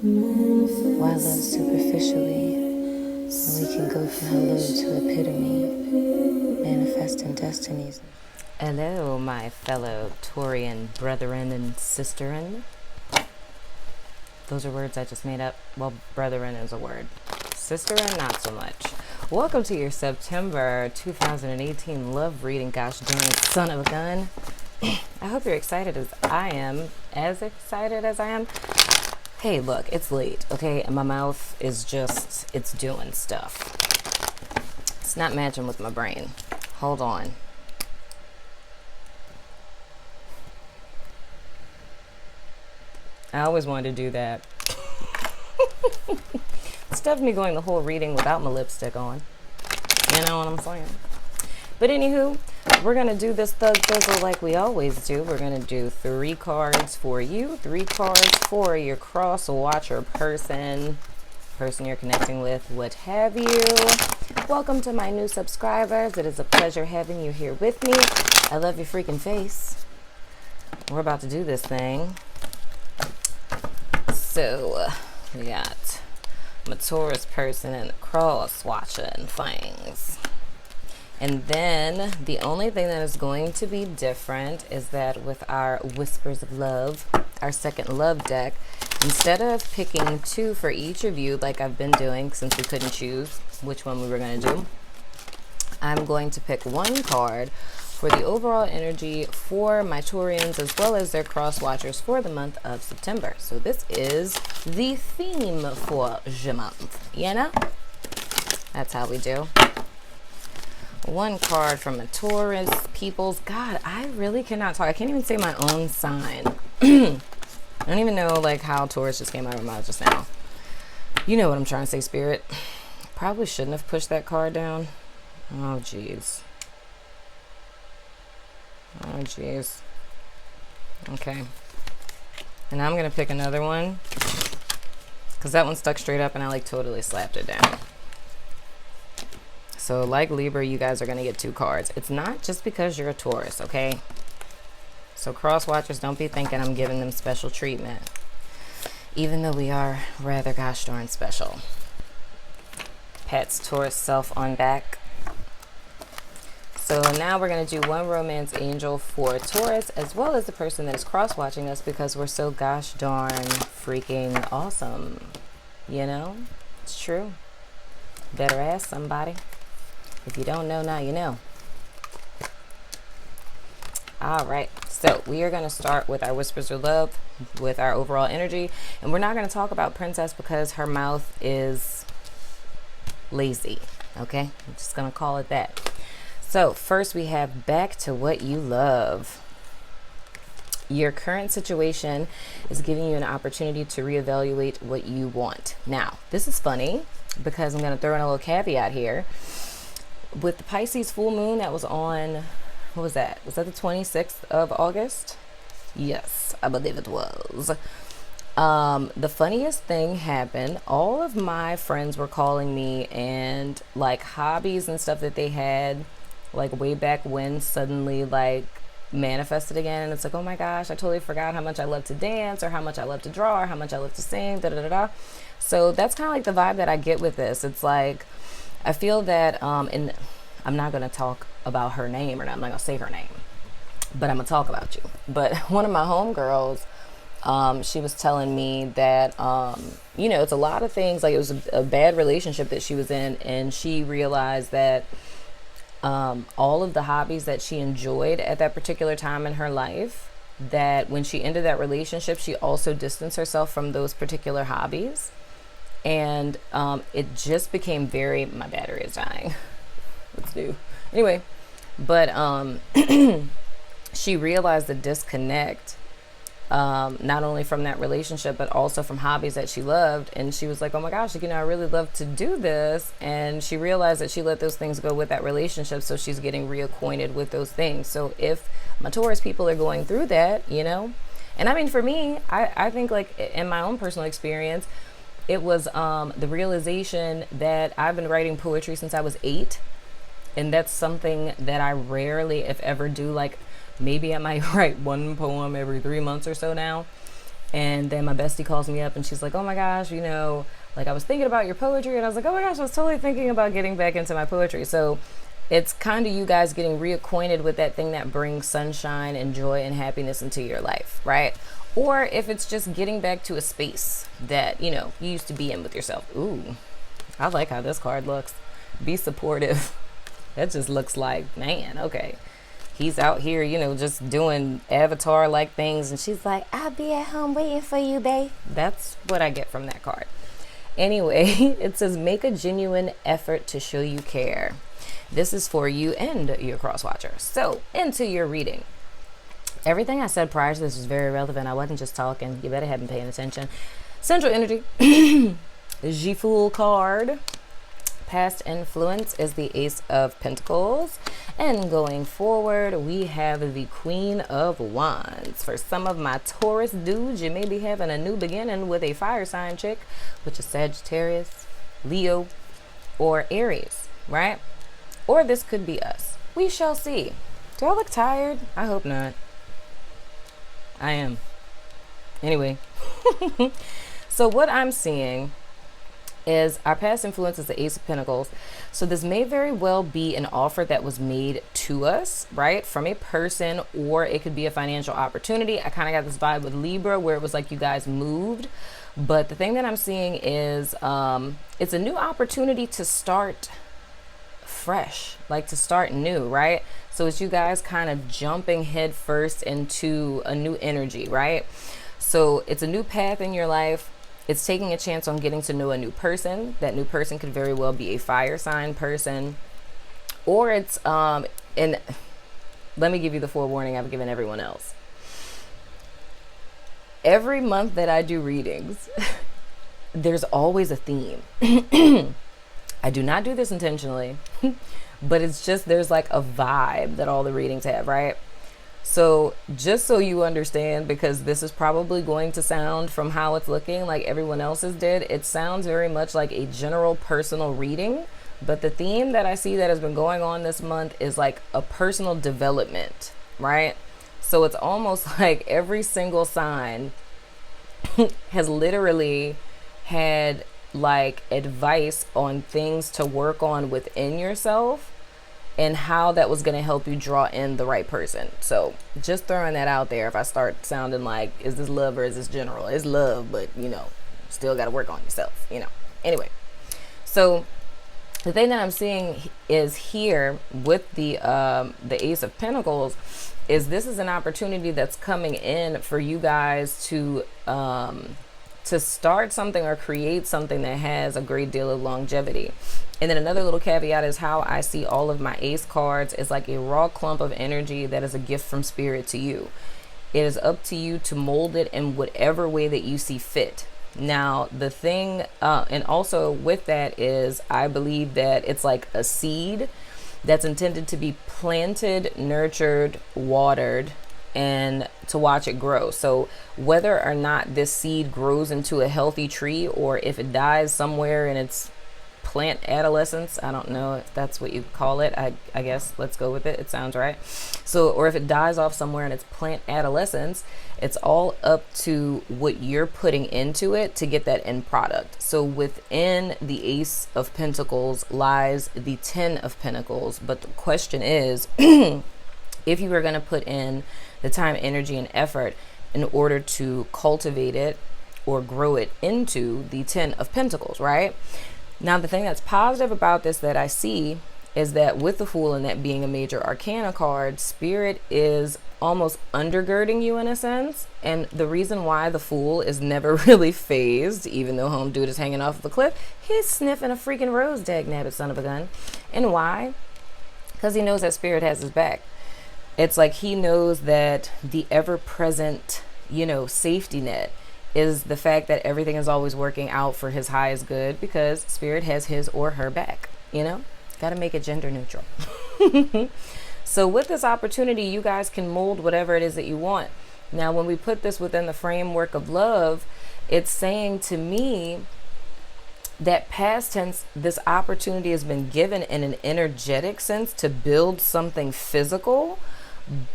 Why love superficially when we can go from hello to epitome, manifesting destinies? Hello, my fellow Taurian brethren and sisterin. Those are words I just made up. Well, brethren is a word. Sisterin, not so much. Welcome to your September 2018 love reading. Gosh darn it, son of a gun. I hope you're excited as I am. As excited as I am. Hey, look, it's late, okay? And my mouth is just, it's doing stuff. It's not matching with my brain. Hold on. I always wanted to do that. Instead of me going the whole reading without my lipstick on. You know what I'm saying? But anywho, we're going to do this thug thizzle like we always do. We're going to do 3 cards for you, 3 cards for your cross watcher person you're connecting with, what have you. Welcome to my new subscribers. It is a pleasure having you here with me. I love your freaking face. We're about to do this thing. So, we got my Taurus person and the cross watching things. And then the only thing that is going to be different is that with our Whispers of Love, our second love deck, instead of picking 2 for each of you like I've been doing since we couldn't choose which one we were going to do, I'm going to pick 1 card for the overall energy for my Taurians as well as their cross watchers for the month of September. So this is the theme for the month, you know? That's how we do. 1 card from a Taurus peoples. God, I really cannot talk. I can't even say my own sign. I don't even know like how Taurus just came out of my mouth just now. You know what I'm trying to say, Spirit. Probably shouldn't have pushed that card down. Oh, jeez. Oh, jeez. Okay. And now I'm going to pick another one. Because that one stuck straight up and I like totally slapped it down. So like Libra, you guys are going to get 2 cards. It's not just because you're a Taurus, okay? So cross watchers, don't be thinking I'm giving them special treatment. Even though we are rather gosh darn special. Pat's Taurus self on back. So now we're going to do 1 romance angel for Taurus as well as the person that is cross watching us because we're so gosh darn freaking awesome. You know? It's true. Better ask somebody. If you don't know, now you know. All right. So we are going to start with our Whispers of Love with our overall energy. And we're not going to talk about Princess because her mouth is lazy. Okay? I'm just going to call it that. So first we have back to what you love. Your current situation is giving you an opportunity to reevaluate what you want. Now, this is funny because I'm going to throw in a little caveat here. With the Pisces full moon that was on, what was that? Was that the 26th of August? Yes, I believe it was. The funniest thing happened. All of my friends were calling me and like hobbies and stuff that they had like way back when suddenly like manifested again. And it's like, oh my gosh, I totally forgot how much I love to dance or how much I love to draw or how much I love to sing, da da da da. So that's kind of like the vibe that I get with this. It's like, I feel that, and I'm not going to talk about her name, or not, I'm not going to say her name, but I'm going to talk about you. But one of my homegirls, she was telling me that, you know, it's a lot of things, like it was a bad relationship that she was in, and she realized that all of the hobbies that she enjoyed at that particular time in her life, that when she ended that relationship, she also distanced herself from those particular hobbies. And it just became very, my battery is dying. Let's do. Anyway, but she realized the disconnect, not only from that relationship, but also from hobbies that she loved. And she was like, oh my gosh, you know, I really love to do this. And she realized that she let those things go with that relationship. So she's getting reacquainted with those things. So if my Taurus people are going through that, you know, and I mean, for me, I think like in my own personal experience, it was the realization that I've been writing poetry since I was 8. And that's something that I rarely, if ever, do. Like maybe I might write 1 poem every 3 months or so now. And then my bestie calls me up and she's like, oh my gosh, like I was thinking about your poetry. And I was like, oh my gosh, I was totally thinking about getting back into my poetry. So it's kind of you guys getting reacquainted with that thing that brings sunshine and joy and happiness into your life, right? Or if it's just getting back to a space that, you used to be in with yourself. Ooh, I like how this card looks. Be supportive. That just looks like, man, okay. He's out here, just doing avatar-like things. And she's like, I'll be at home waiting for you, babe. That's what I get from that card. Anyway, it says, make a genuine effort to show you care. This is for you and your cross watcher. So, into your reading. Everything I said prior to this was very relevant. I wasn't just talking. You better have been paying attention. Central energy. The Fool card. Past influence is the Ace of Pentacles. And going forward, we have the Queen of Wands. For some of my Taurus dudes, you may be having a new beginning with a fire sign chick, which is Sagittarius, Leo, or Aries, right? Or this could be us. We shall see. Do I look tired? I hope not. I am. Anyway. So what I'm seeing is our past influence is the Ace of Pentacles. So this may very well be an offer that was made to us, right? From a person, or it could be a financial opportunity. I kind of got this vibe with Libra where it was like you guys moved. But the thing that I'm seeing is it's a new opportunity to start fresh, like to start new, right? So it's you guys kind of jumping head first into a new energy, right? So it's a new path in your life. It's taking a chance on getting to know a new person. That new person could very well be a fire sign person, or it's and let me give you the forewarning I've given everyone else. Every month that I do readings, there's always a theme. I do not do this intentionally, but it's just there's like a vibe that all the readings have, right? So just so you understand, because this is probably going to sound from how it's looking like everyone else's did, it sounds very much like a general personal reading. But the theme that I see that has been going on this month is like a personal development, right? So it's almost like every single sign has literally had like advice on things to work on within yourself and how that was going to help you draw in the right person. So just throwing that out there. If I start sounding like, is this love or is this general? It's love, but still got to work on yourself, Anyway, so the thing that I'm seeing is here with the Ace of Pentacles is this is an opportunity that's coming in for you guys to start something or create something that has a great deal of longevity. And then another little caveat is how I see all of my ace cards is like a raw clump of energy that is a gift from spirit to you. It is up to you to mold it in whatever way that you see fit. Now, the thing, and also with that is I believe that it's like a seed that's intended to be planted, nurtured, watered, and to watch it grow. So whether or not this seed grows into a healthy tree, or if it dies somewhere in its plant adolescence, I don't know if that's what you call it. I guess let's go with it. It sounds right. So, or if it dies off somewhere in its plant adolescence, it's all up to what you're putting into it to get that end product. So within the Ace of Pentacles lies the Ten of Pentacles. But the question is, if you were going to put in the time, energy, and effort in order to cultivate it or grow it into the Ten of Pentacles, right? Now, the thing that's positive about this that I see is that with the Fool and that being a major arcana card, Spirit is almost undergirding you in a sense. And the reason why the Fool is never really phased, even though home dude is hanging off of a cliff, he's sniffing a freaking rose, dagnabbit son of a gun. And why? Because he knows that Spirit has his back. It's like he knows that the ever-present, safety net is the fact that everything is always working out for his highest good, because Spirit has his or her back, got to make it gender neutral. So with this opportunity, you guys can mold whatever it is that you want. Now, when we put this within the framework of love, it's saying to me that past tense, this opportunity has been given in an energetic sense to build something physical,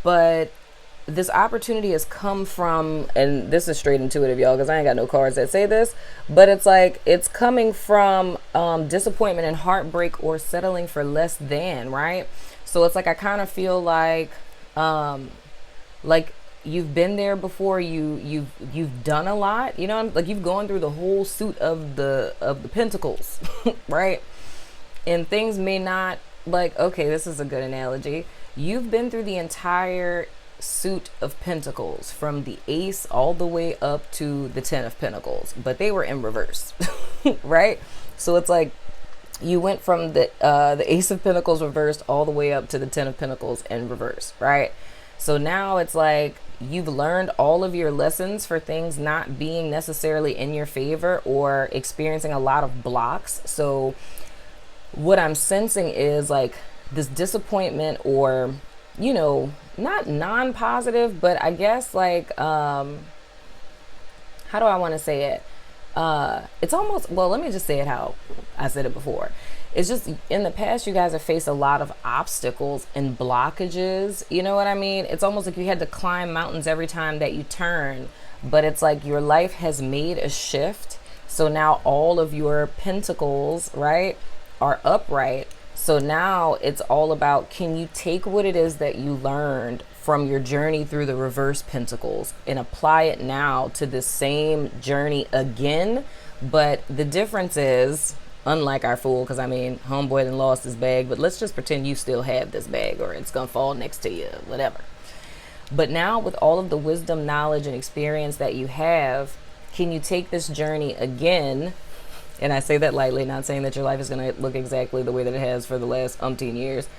but this opportunity has come from, and this is straight intuitive, y'all, because I ain't got no cards that say this, but it's like it's coming from disappointment and heartbreak or settling for less than, right? So it's like I kind of feel like you've been there before, you've done a lot, you know, like you've gone through the whole suit of the pentacles, right? And things may not, like, okay, this is a good analogy. You've been through the entire suit of pentacles from the ace all the way up to the 10 of pentacles, but they were in reverse. Right? So it's like you went from the ace of pentacles reversed all the way up to the 10 of pentacles in reverse, right? So now it's like you've learned all of your lessons for things not being necessarily in your favor or experiencing a lot of blocks. So what I'm sensing is like this disappointment, or, you know, not non-positive, but I guess like, how do I want to say it? It's almost, well, let me just say it how I said it before. It's just in the past, you guys have faced a lot of obstacles and blockages. You know what I mean? It's almost like you had to climb mountains every time that you turn, but it's like your life has made a shift. So now all of your pentacles, right, are upright. So now it's all about, can you take what it is that you learned from your journey through the reverse pentacles and apply it now to the same journey again? But the difference is, unlike our fool, because I mean, homeboy then lost his bag, but let's just pretend you still have this bag or it's gonna fall next to you, whatever. But now with all of the wisdom, knowledge, and experience that you have, can you take this journey again? And I say that lightly, not saying that your life is going to look exactly the way that it has for the last umpteen years.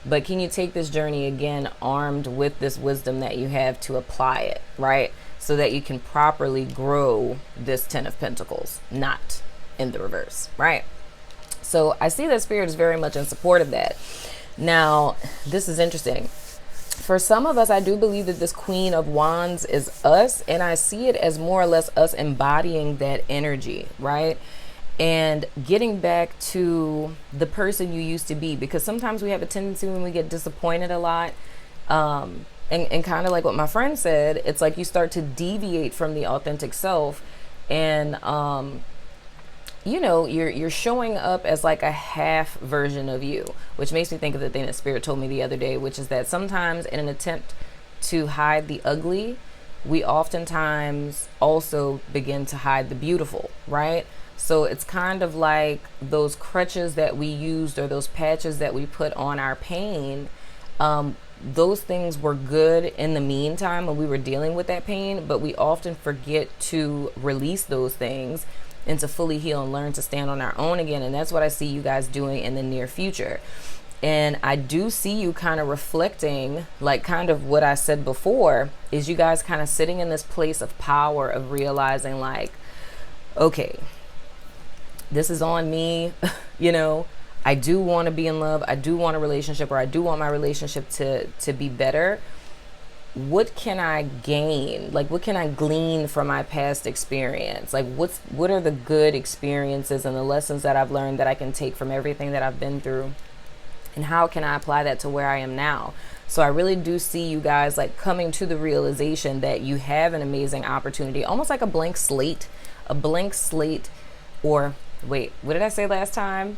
But can you take this journey again armed with this wisdom that you have to apply it, right? So that you can properly grow this 10 of Pentacles, not in the reverse, right? So I see that Spirit is very much in support of that. Now, this is interesting. For some of us, I do believe that this Queen of Wands is us. And I see it as more or less us embodying that energy, right? And getting back to the person you used to be, because sometimes we have a tendency when we get disappointed a lot, and kind of like what my friend said, it's like you start to deviate from the authentic self, and you know, you're showing up as like a half version of you, which makes me think of the thing that Spirit told me the other day, which is that sometimes in an attempt to hide the ugly, we oftentimes also begin to hide the beautiful, right? So it's kind of like those crutches that we used, or those patches that we put on our pain. Those things were good in the meantime when we were dealing with that pain, but we often forget to release those things and to fully heal and learn to stand on our own again. And that's what I see you guys doing in the near future. And I do see you kind of reflecting, like kind of what I said before, is you guys kind of sitting in this place of power of realizing like, okay, this is on me. You know, I do want to be in love. I do want a relationship, or I do want my relationship to be better. What can I gain? Like, what can I glean from my past experience? Like, what are the good experiences and the lessons that I've learned that I can take from everything that I've been through? And how can I apply that to where I am now? So I really do see you guys like coming to the realization that you have an amazing opportunity, almost like a blank slate, or wait, what did I say last time?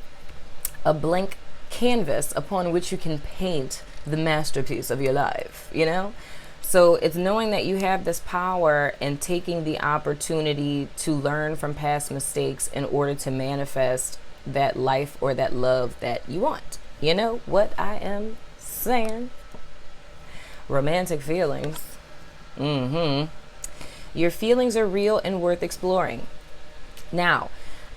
A blank canvas upon which you can paint the masterpiece of your life, you know? So it's knowing that you have this power and taking the opportunity to learn from past mistakes in order to manifest that life or that love that you want. You know what I am saying? Romantic feelings. Your feelings are real and worth exploring. Now,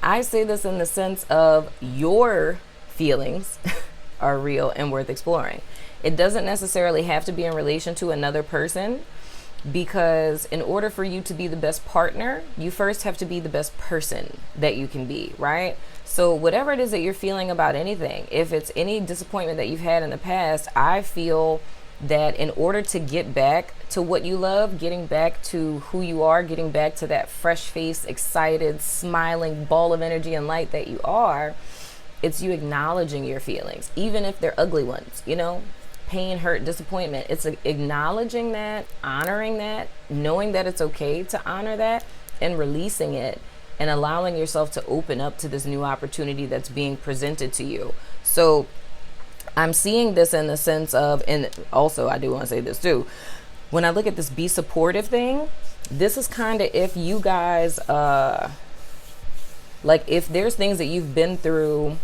I say this in the sense of your feelings are real and worth exploring. It doesn't necessarily have to be in relation to another person, because in order for you to be the best partner, you first have to be the best person that you can be, right? So whatever it is that you're feeling about anything, if it's any disappointment that you've had in the past, I feel that in order to get back to what you love, getting back to who you are, getting back to that fresh face, excited, smiling ball of energy and light that you are, it's you acknowledging your feelings, even if they're ugly ones, you know? pain, hurt, disappointment. It's acknowledging that, honoring that, knowing that it's okay to honor that, and releasing it, and allowing yourself to open up to this new opportunity that's being presented to you. So I'm seeing this in the sense of, and also I do want to say this too, when I look at this be supportive thing, this is kind of if you guys, like if there's things that you've been through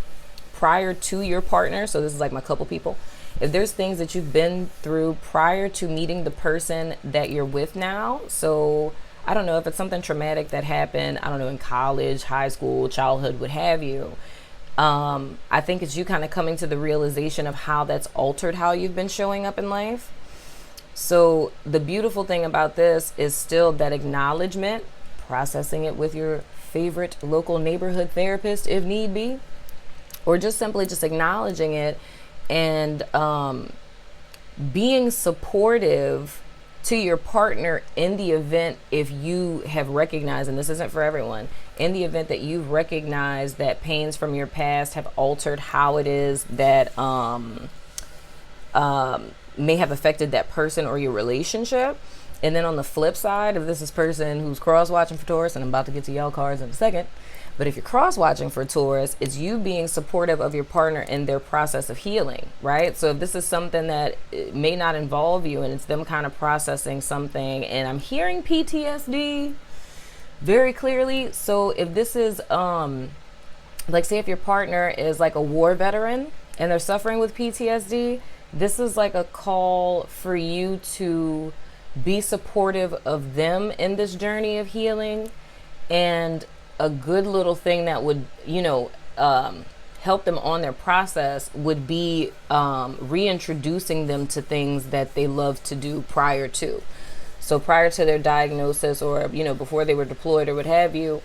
prior to your partner, so this is like my couple people, if there's things that you've been through prior to meeting the person that you're with now, so I don't know if it's something traumatic that happened, I don't know, in college, high school, childhood, what have you. I think it's you kind of coming to the realization of how that's altered how you've been showing up in life. So the beautiful thing about this is still that acknowledgement, processing it with your favorite local neighborhood therapist if need be, or just simply just acknowledging it and being supportive to your partner in the event, if you have recognized, and this isn't for everyone, in the event that you've recognized that pains from your past have altered how it is that may have affected that person or your relationship. And then on the flip side, if this is person who's cross-watching for Taurus, and I'm about to get to y'all cards in a second, but if you're cross-watching for Taurus, it's you being supportive of your partner in their process of healing, right? So if this is something that may not involve you and it's them kind of processing something, and I'm hearing PTSD very clearly. So if this is, like say if your partner is like a war veteran and they're suffering with PTSD, this is like a call for you to be supportive of them in this journey of healing. And a good little thing that would, help them on their process would be reintroducing them to things that they love to do prior to. So prior to their diagnosis, or, before they were deployed or what have you,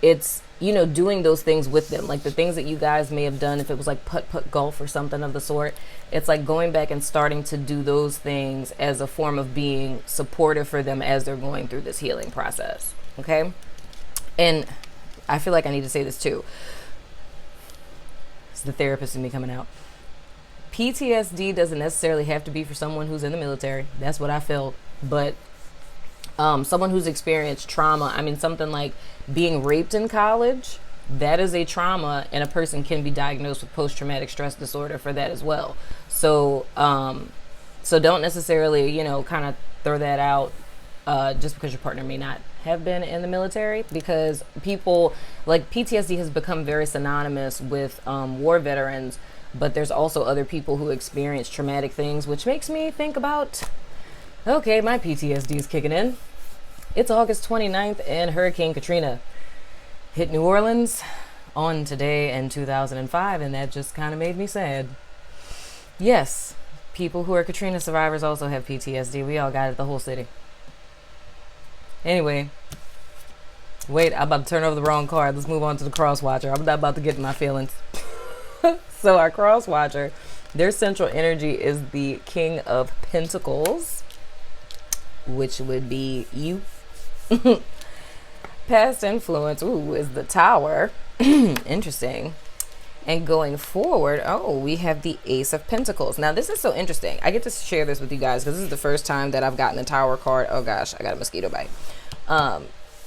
it's, doing those things with them, like the things that you guys may have done, if it was like putt golf or something of the sort. It's like going back and starting to do those things as a form of being supportive for them as they're going through this healing process. Okay. And I feel like I need to say this too. It's the therapist in me coming out. PTSD doesn't necessarily have to be for someone who's in the military. That's what I felt. But someone who's experienced trauma, I mean, something like being raped in college, that is a trauma, and a person can be diagnosed with post-traumatic stress disorder for that as well. So, so don't necessarily, kind of throw that out just because your partner may not have been in the military, because people like PTSD has become very synonymous with war veterans, but there's also other people who experience traumatic things, which makes me think about, okay, my PTSD is kicking in. It's August 29th and Hurricane Katrina hit New Orleans on today in 2005, and that just kind of made me sad. Yes, people who are Katrina survivors also have PTSD. We all got it, the whole city. Anyway, wait, I'm about to turn over the wrong card. Let's move on to the cross-watcher. I'm not about to get in my feelings. So our cross-watcher, their central energy is the King of Pentacles, which would be you. Past influence, is the Tower. Interesting. And going forward, we have the Ace of Pentacles. Now, this is so interesting. I get to share this with you guys because this is the first time that I've gotten a Tower card. Oh, gosh, I got a mosquito bite.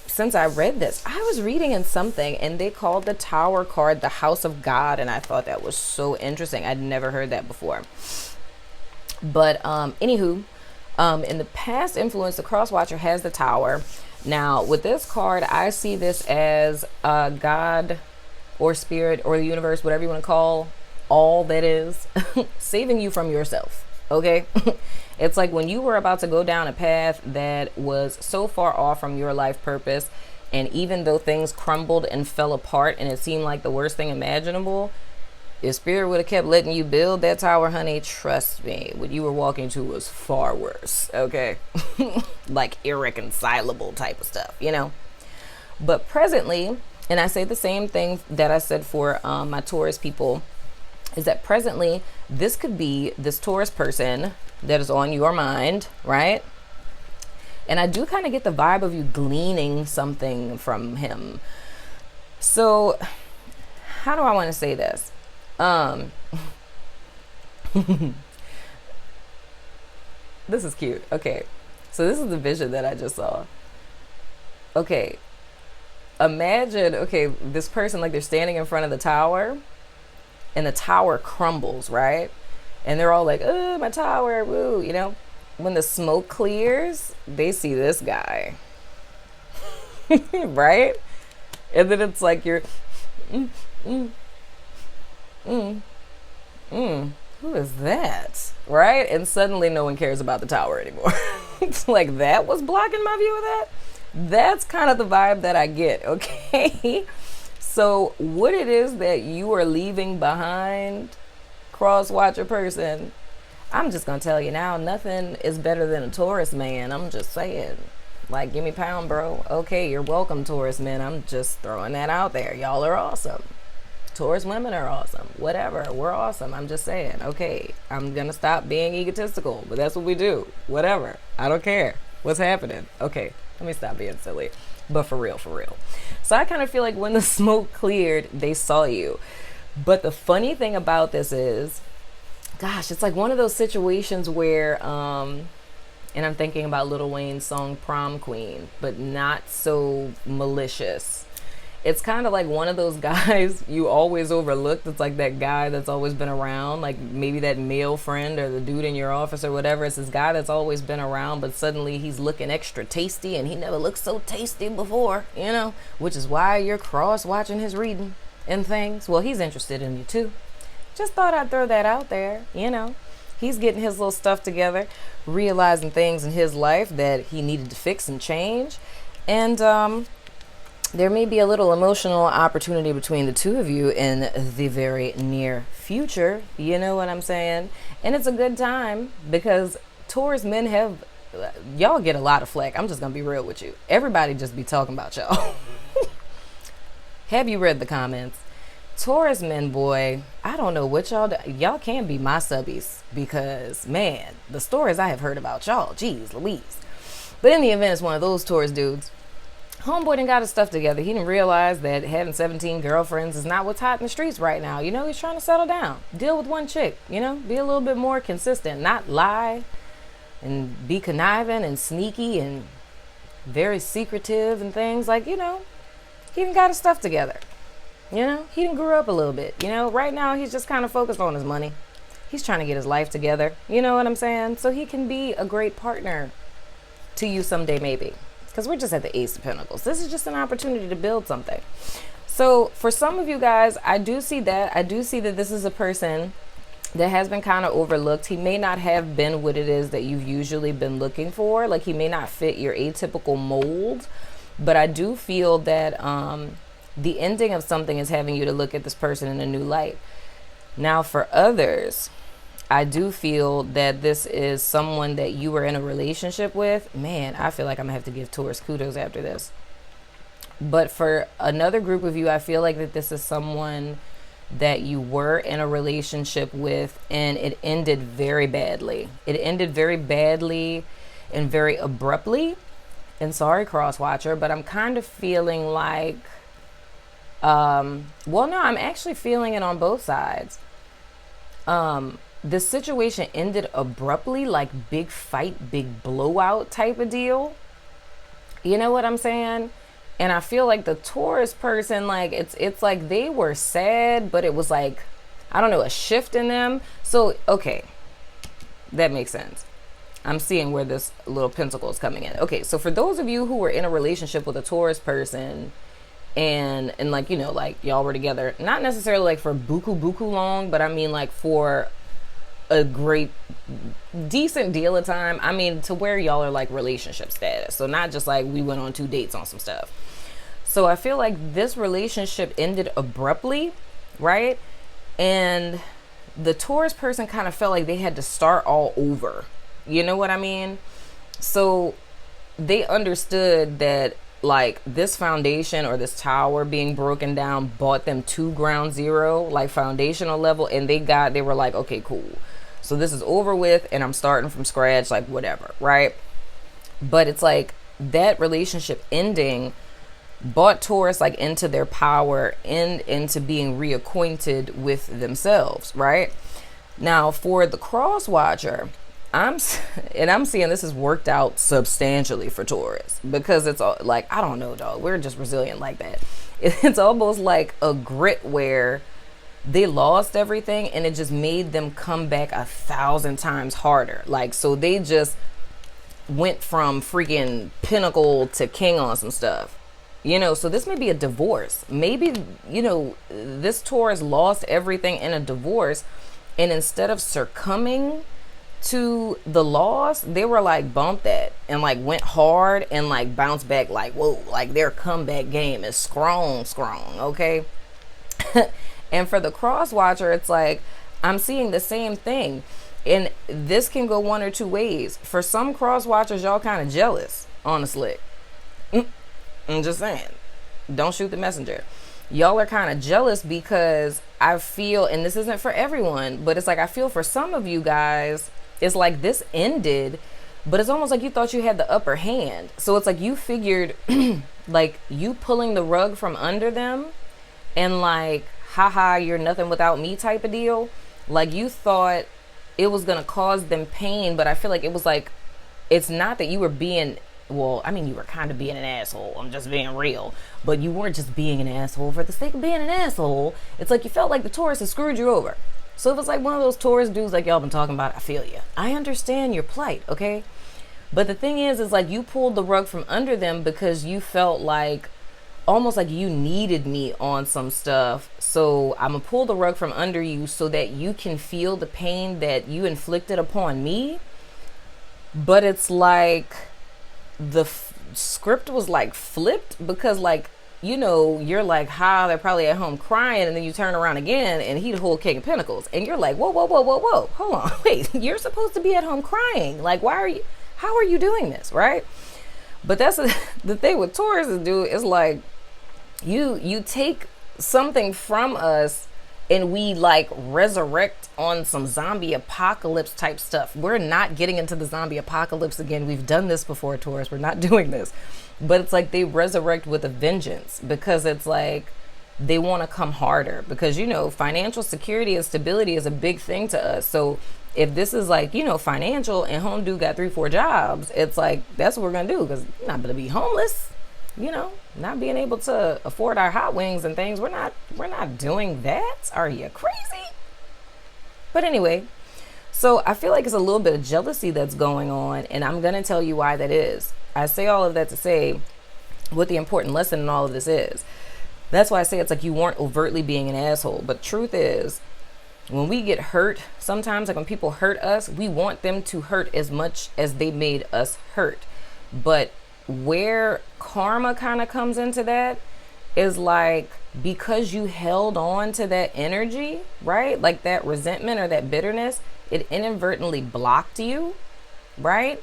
Since I read this, I was reading in something, and they called the Tower card the House of God, and I thought that was so interesting. I'd never heard that before. But anywho, in the past influence, the Crosswatcher has the Tower. Now, with this card, I see this as God or spirit or the universe, whatever you want to call all that is, saving you from yourself. Okay. It's like when you were about to go down a path that was so far off from your life purpose, and even though things crumbled and fell apart and it seemed like the worst thing imaginable, if spirit would have kept letting you build that tower, honey, trust me, what you were walking to was far worse. Okay. Like irreconcilable type of stuff, But presently, and I say the same thing that I said for my Taurus people, is that presently this could be this Taurus person that is on your mind, right? And I do kind of get the vibe of you gleaning something from him. So how do I want to say this? This is cute. Okay. So this is the vision that I just saw. Okay. Imagine, okay, this person, like they're standing in front of the tower and the tower crumbles, right? And they're all like, oh, my tower, woo, you know? When the smoke clears, they see this guy, right? And then it's like you're, mm, mm, mm, mm. Who is that? Right? And suddenly no one cares about the tower anymore. It's like, that was blocking my view of that? That's kind of the vibe that I get, okay? So what it is that you are leaving behind, cross-watcher person, I'm just going to tell you now, nothing is better than a Taurus man. I'm just saying. Like, give me pound, bro. Okay, you're welcome, Taurus men. I'm just throwing that out there. Y'all are awesome. Taurus women are awesome. Whatever. We're awesome. I'm just saying. Okay, I'm going to stop being egotistical, but that's what we do. Whatever. I don't care. What's happening? Okay, let me stop being silly. But for real, for real. So I kind of feel like when the smoke cleared, they saw you. But the funny thing about this is, gosh, it's like one of those situations where, and I'm thinking about Lil Wayne's song Prom Queen, but not so malicious. It's kind of like one of those guys you always overlooked. It's like that guy that's always been around, like maybe that male friend or the dude in your office or whatever. It's this guy that's always been around, but suddenly he's looking extra tasty and he never looked so tasty before, you know, which is why you're cross watching his reading and things. Well, he's interested in you too. Just thought I'd throw that out there, you know. He's getting his little stuff together, realizing things in his life that he needed to fix and change. And there may be a little emotional opportunity between the two of you in the very near future. You know what I'm saying? And it's a good time because Taurus men have, y'all get a lot of flack. I'm just going to be real with you. Everybody just be talking about y'all. Have you read the comments? Taurus men, boy, I don't know what y'all do. Y'all can be my subbies because, man, the stories I have heard about y'all, geez Louise. But in the event, it's one of those Taurus dudes. Homeboy done got his stuff together. He didn't realize that having 17 girlfriends is not what's hot in the streets right now. You know, he's trying to settle down. Deal with one chick, you know? Be a little bit more consistent. Not lie and be conniving and sneaky and very secretive and things. Like, you know, he done got his stuff together. You know, he done grew up a little bit. You know, right now he's just kind of focused on his money. He's trying to get his life together. You know what I'm saying? So he can be a great partner to you someday, maybe. Because we're just at the Ace of Pentacles. This is just an opportunity to build something. So for some of you guys, I do see that. I do see that this is a person that has been kind of overlooked. He may not have been what it is that you've usually been looking for. Like he may not fit your atypical mold. But I do feel that the ending of something is having you to look at this person in a new light. Now for others, I do feel that this is someone that you were in a relationship with. Man, I feel like I'm gonna have to give Taurus kudos after this. But for another group of you, I feel like that this is someone that you were in a relationship with and it ended very badly. It ended very badly and very abruptly. And sorry, cross-watcher, but I'm kind of feeling like, well, no, I'm actually feeling it on both sides. The situation ended abruptly, like big fight, big blowout type of deal. You know what I'm saying? And I feel like the Taurus person, like it's like they were sad, but it was like, I don't know, a shift in them. So, okay, that makes sense. I'm seeing where this little pentacle is coming in. Okay, so for those of you who were in a relationship with a Taurus person and like, you know, like y'all were together, not necessarily like for buku long, but I mean like for a great decent deal of time. I mean to where y'all are like relationship status. So not just like we went on 2 dates on some stuff. So I feel like this relationship ended abruptly, right? And the Taurus person kind of felt like they had to start all over. You know what I mean? So they understood that like this foundation or this tower being broken down brought them to ground zero, like foundational level. And they were like, okay, cool. So this is over with and I'm starting from scratch, like whatever, right? But it's like that relationship ending brought Taurus like into their power and into being reacquainted with themselves, right? Now, for the cross watcher, I'm I'm seeing this has worked out substantially for Taurus because it's all like, I don't know, dog. We're just resilient like that. It's almost like a grit where they lost everything and it just made them come back 1,000 times harder. Like, so they just went from freaking pinnacle to king on some stuff. So this may be a divorce. Maybe, this Taurus lost everything in a divorce, and instead of succumbing to the loss, they were like, bumped that and like went hard and like bounced back like, whoa, like their comeback game is strong, okay? And for the cross watcher, it's like, I'm seeing the same thing. And this can go one or two ways. For some cross watchers, y'all kind of jealous, honestly. I'm just saying, don't shoot the messenger. Y'all are kind of jealous because I feel, and this isn't for everyone, but it's like, I feel for some of you guys, it's like this ended, but it's almost like you thought you had the upper hand. So it's like you figured like you pulling the rug from under them and like, haha, you're nothing without me type of deal. Like you thought it was going to cause them pain, but I feel like it was like, it's not that you were being, well, I mean, you were kind of being an asshole. I'm just being real. But you weren't just being an asshole for the sake of being an asshole. It's like you felt like the Taurus has screwed you over. So if it's like one of those Taurus dudes like y'all been talking about, I feel you. I understand your plight, okay? But the thing is like you pulled the rug from under them because you felt like, almost like you needed me on some stuff. So I'm gonna pull the rug from under you so that you can feel the pain that you inflicted upon me. But it's like the script was like flipped because like, you're like, they're probably at home crying, and then you turn around again and he the whole King of Pentacles, and you're like, whoa, hold on, wait, you're supposed to be at home crying. Like, how are you doing this, right? But that's the thing with Taurus is, dude, it's like you take something from us and we like resurrect on some zombie apocalypse type stuff. We're not getting into the zombie apocalypse again. We've done this before, Taurus. We're not doing this. But it's like they resurrect with a vengeance because it's like they want to come harder because, financial security and stability is a big thing to us. So if this is like, financial and home dude got 3-4 jobs, it's like, that's what we're going to do because you're not going to be homeless, not being able to afford our hot wings and things. We're not doing that. Are you crazy? But anyway, so I feel like it's a little bit of jealousy that's going on, and I'm going to tell you why that is. I say all of that to say what the important lesson in all of this is. That's why I say it's like you weren't overtly being an asshole. But truth is, when we get hurt, sometimes like when people hurt us, we want them to hurt as much as they made us hurt. But where karma kind of comes into that is like, because you held on to that energy, right? Like that resentment or that bitterness, it inadvertently blocked you, right?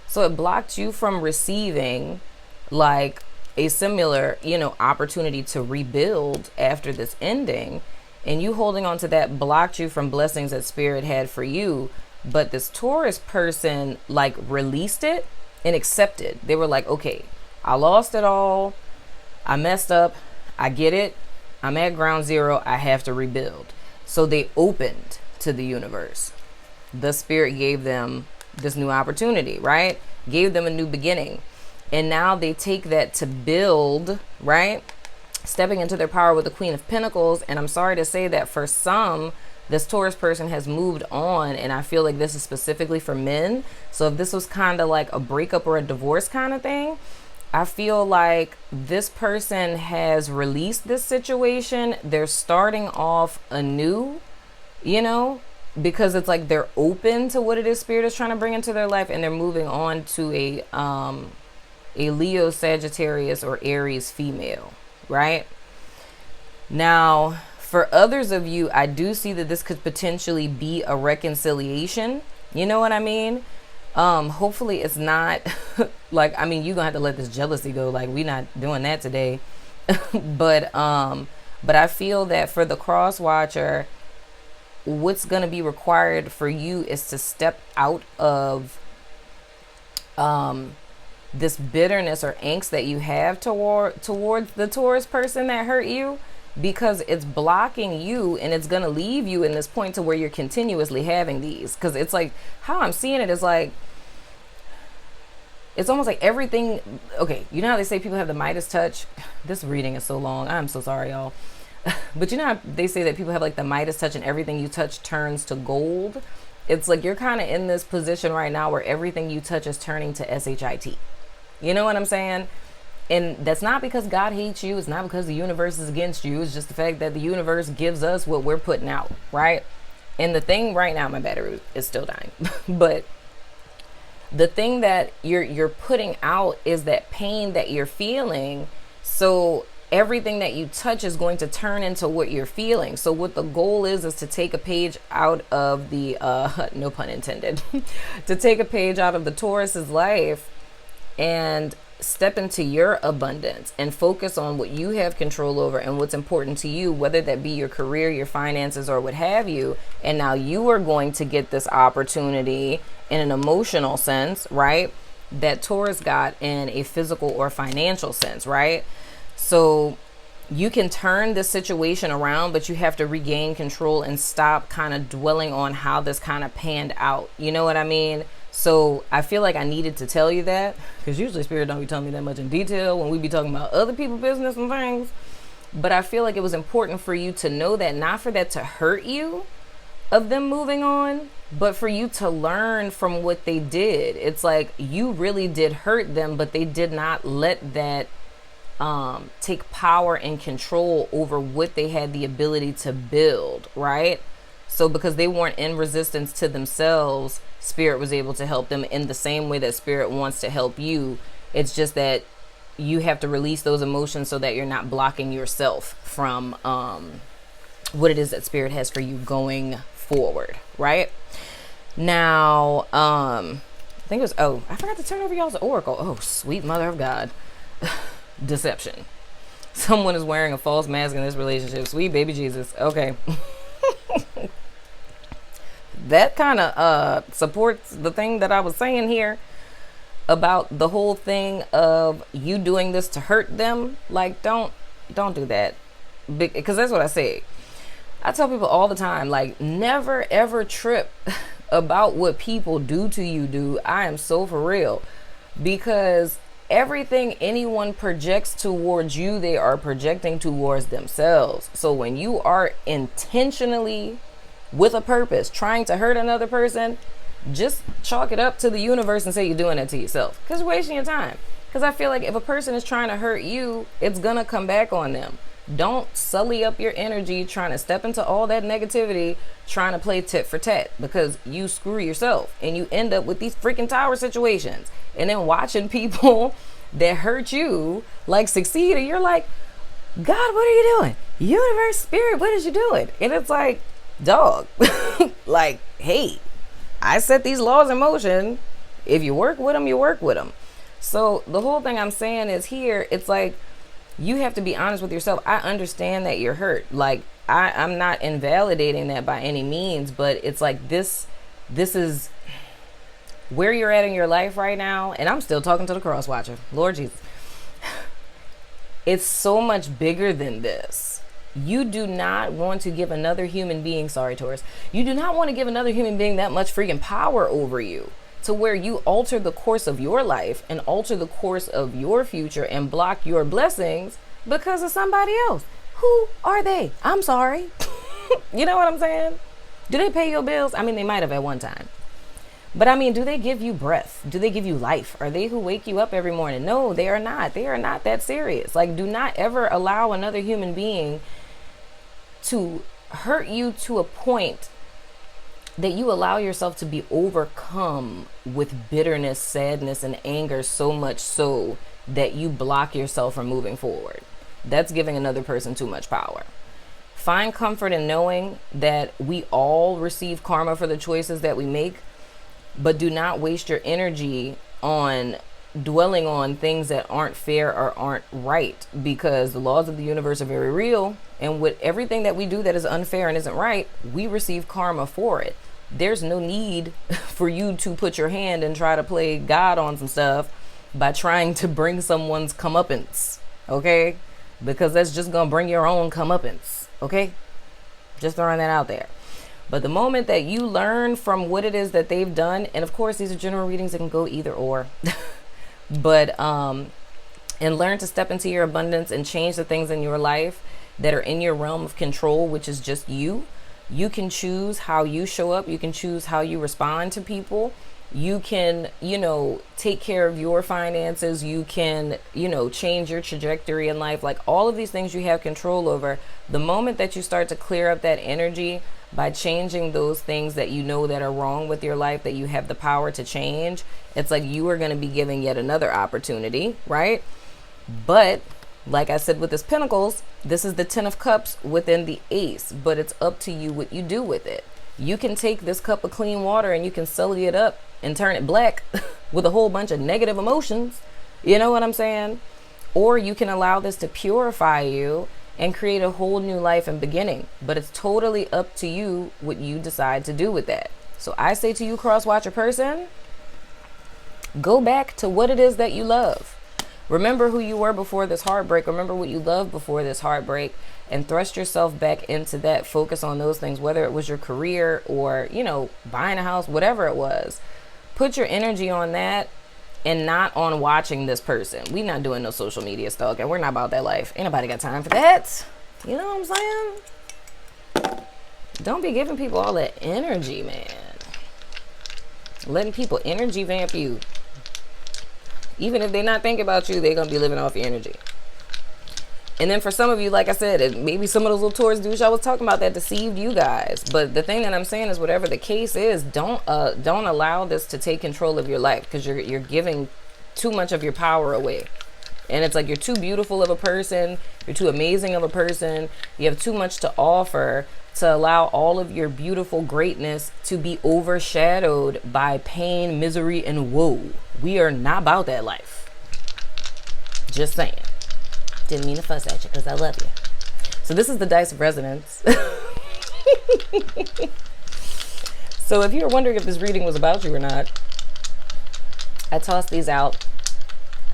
So it blocked you from receiving like a similar, opportunity to rebuild after this ending. And you holding on to that blocked you from blessings that spirit had for you. But this Taurus person like released it and accepted. They were like, okay, I lost it all. I messed up. I get it. I'm at ground zero. I have to rebuild. So they opened to the universe. The spirit gave them this new opportunity, right? Gave them a new beginning. And now they take that to build, right? Stepping into their power with the Queen of Pentacles. And I'm sorry to say that for some, this Taurus person has moved on. And I feel like this is specifically for men. So if this was kind of like a breakup or a divorce kind of thing, I feel like this person has released this situation. They're starting off anew, because it's like they're open to what it is spirit is trying to bring into their life, and they're moving on to a Leo, Sagittarius, or Aries female, right? Now, for others of you, I do see that this could potentially be a reconciliation. You know what I mean? Hopefully it's not like, I mean, you're gonna have to let this jealousy go. Like, we're not doing that today. but I feel that for the cross watcher, what's going to be required for you is to step out of this bitterness or angst that you have towards the Taurus person that hurt you. because it's blocking you, and it's going to leave you in this point to where you're continuously having these. Because it's like, how I'm seeing it is like, it's almost like everything. Okay, you know how they say people have the Midas touch? This reading is so long. I'm so sorry, y'all. But you know how they say that people have like the Midas touch and everything you touch turns to gold? It's like you're kind of in this position right now where everything you touch is turning to SHIT. You know what I'm saying? And that's not because God hates you. It's not because the universe is against you. It's just the fact that the universe gives us what we're putting out, right? And the thing right now, my battery is still dying. But the thing that you're putting out is that pain that you're feeling. So everything that you touch is going to turn into what you're feeling. So what the goal is to take a page out of the no pun intended to take a page out of the Taurus's life and step into your abundance and focus on what you have control over and what's important to you, whether that be your career, your finances, or what have you. And now you are going to get this opportunity in an emotional sense, right? That Taurus got in a physical or financial sense, right? So you can turn this situation around, but you have to regain control and stop kind of dwelling on how this kind of panned out. You know what I mean? So I feel like I needed to tell you that, because usually Spirit don't be telling me that much in detail when we be talking about other people's business and things. But I feel like it was important for you to know that, not for that to hurt you of them moving on, but for you to learn from what they did. It's like you really did hurt them, but they did not let that take power and control over what they had the ability to build, right? So because they weren't in resistance to themselves, Spirit was able to help them in the same way that Spirit wants to help you. It's just that you have to release those emotions so that you're not blocking yourself from what it is that Spirit has for you going forward, right? Now, I think it was, I forgot to turn over y'all's oracle. Oh, sweet mother of God. Deception. Someone is wearing a false mask in this relationship. Sweet baby Jesus. Okay. That kind of supports the thing that I was saying here about the whole thing of you doing this to hurt them. Like, don't do that, because that's what I say. I tell people all the time, like, never ever trip about what people do to you. I am so for real, because everything anyone projects towards you, they are projecting towards themselves. So when you are intentionally, with a purpose, trying to hurt another person, just chalk it up to the universe and say you're doing it to yourself, because you're wasting your time. Because I feel like if a person is trying to hurt you, it's gonna come back on them. Don't sully up your energy trying to step into all that negativity, trying to play tit for tat, because you screw yourself and you end up with these freaking tower situations, and then watching people that hurt you like succeed, and you're like, God, what are you doing? Universe, Spirit, what is you doing? And it's like, dog, like, hey, I set these laws in motion. If you work with them, you work with them. So the whole thing I'm saying is here, it's like, you have to be honest with yourself. I understand that you're hurt. Like, I'm not invalidating that by any means, but it's like this is where you're at in your life right now. And I'm still talking to the cross watcher, Lord Jesus. It's so much bigger than this. You do not want to give another human being, sorry, Taurus, you do not want to give another human being that much freaking power over you, to where you alter the course of your life and alter the course of your future and block your blessings because of somebody else. Who are they? I'm sorry. You know what I'm saying? Do they pay your bills? I mean, they might have at one time. But I mean, do they give you breath? Do they give you life? Are they who wake you up every morning? No, they are not. They are not that serious. Like, do not ever allow another human being to hurt you to a point that you allow yourself to be overcome with bitterness, sadness, and anger, so much so that you block yourself from moving forward. That's giving another person too much power. Find comfort in knowing that we all receive karma for the choices that we make, but do not waste your energy on dwelling on things that aren't fair or aren't right, because the laws of the universe are very real, and with everything that we do that is unfair and isn't right, we receive karma for it. There's no need for you to put your hand and try to play God on some stuff by trying to bring someone's comeuppance, okay? because that's just going to bring your own comeuppance. Okay? Just throwing that out there. But the moment that you learn from what it is that they've done, and of course, these are general readings that can go either or, but, and learn to step into your abundance and change the things in your life that are in your realm of control, which is just you. You can choose how you show up. You can choose how you respond to people. You can, take care of your finances. You can, change your trajectory in life. Like all of these things you have control over. The moment that you start to clear up that energy by changing those things that you know that are wrong with your life, that you have the power to change, it's like you are going to be given yet another opportunity, right? But like I said with this Pentacles, this is the 10 of Cups within the Ace, but it's up to you what you do with it. You can take this cup of clean water and you can sully it up and turn it black with a whole bunch of negative emotions. You know what I'm saying? Or you can allow this to purify you and create a whole new life and beginning. But it's totally up to you what you decide to do with that. So I say to you, cross-watcher person, go back to what it is that you love. Remember who you were before this heartbreak. Remember what you loved before this heartbreak, and thrust yourself back into that. Focus on those things, whether it was your career or, buying a house, whatever it was. Put your energy on that and not on watching this person. We not doing no social media stalking. We're not about that life. Ain't nobody got time for that. You know what I'm saying? Don't be giving people all that energy, man. Letting people energy vamp you. Even if they're not thinking about you, they're going to be living off your energy. And then for some of you, like I said, maybe some of those little Taurus dudes I was talking about that deceived you guys. But the thing that I'm saying is, whatever the case is, don't allow this to take control of your life, because you're giving too much of your power away. And it's like you're too beautiful of a person. You're too amazing of a person. You have too much to offer to allow all of your beautiful greatness to be overshadowed by pain, misery, and woe. We are not about that life. Just saying. Didn't mean to fuss at you because I love you. So this is the Dice of Resonance. So if you're wondering if this reading was about you or not, I tossed these out.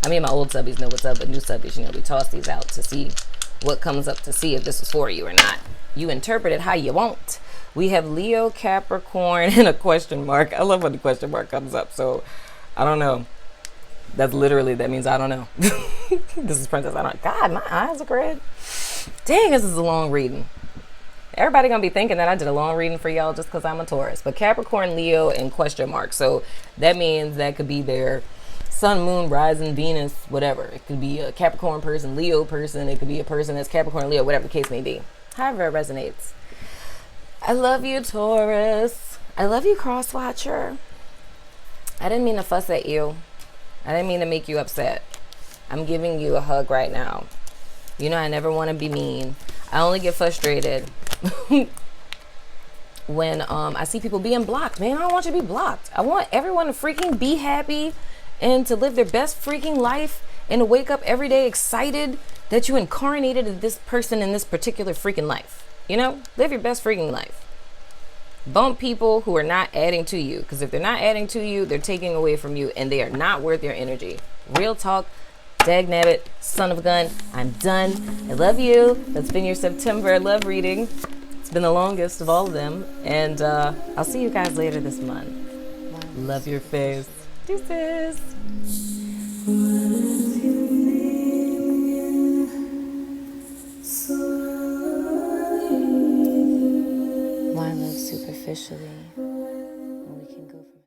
I mean, my old subbies know what's up, but new subbies, we toss these out to see what comes up, to see if this is for you or not. You interpret it how you want. We have Leo, Capricorn, and a question mark. I love when the question mark comes up. So I don't know. That means I don't know. This is Princess. God, my eyes are red. Dang, this is a long reading. Everybody gonna be thinking that I did a long reading for y'all just because I'm a Taurus. But Capricorn, Leo, and question mark. So that means that could be their sun, moon, rising, Venus, whatever. It could be a Capricorn person, Leo person. It could be a person that's Capricorn, Leo, whatever the case may be. However it resonates. I love you, Taurus. I love you, Crosswatcher. I didn't mean to fuss at you. I didn't mean to make you upset. I'm giving you a hug right now. I never want to be mean. I only get frustrated when I see people being blocked. Man, I don't want you to be blocked. I want everyone to freaking be happy and to live their best freaking life and to wake up every day excited that you incarnated this person in this particular freaking life. Live your best freaking life. Bump people who are not adding to you, because if they're not adding to you, they're taking away from you, and they are not worth your energy. Real talk. Dagnabbit, son of a gun. I'm done. I love you. That's been your September love reading. It's been the longest of all of them, and I'll see you guys later this month. Love your face. Deuces. Why love superficially?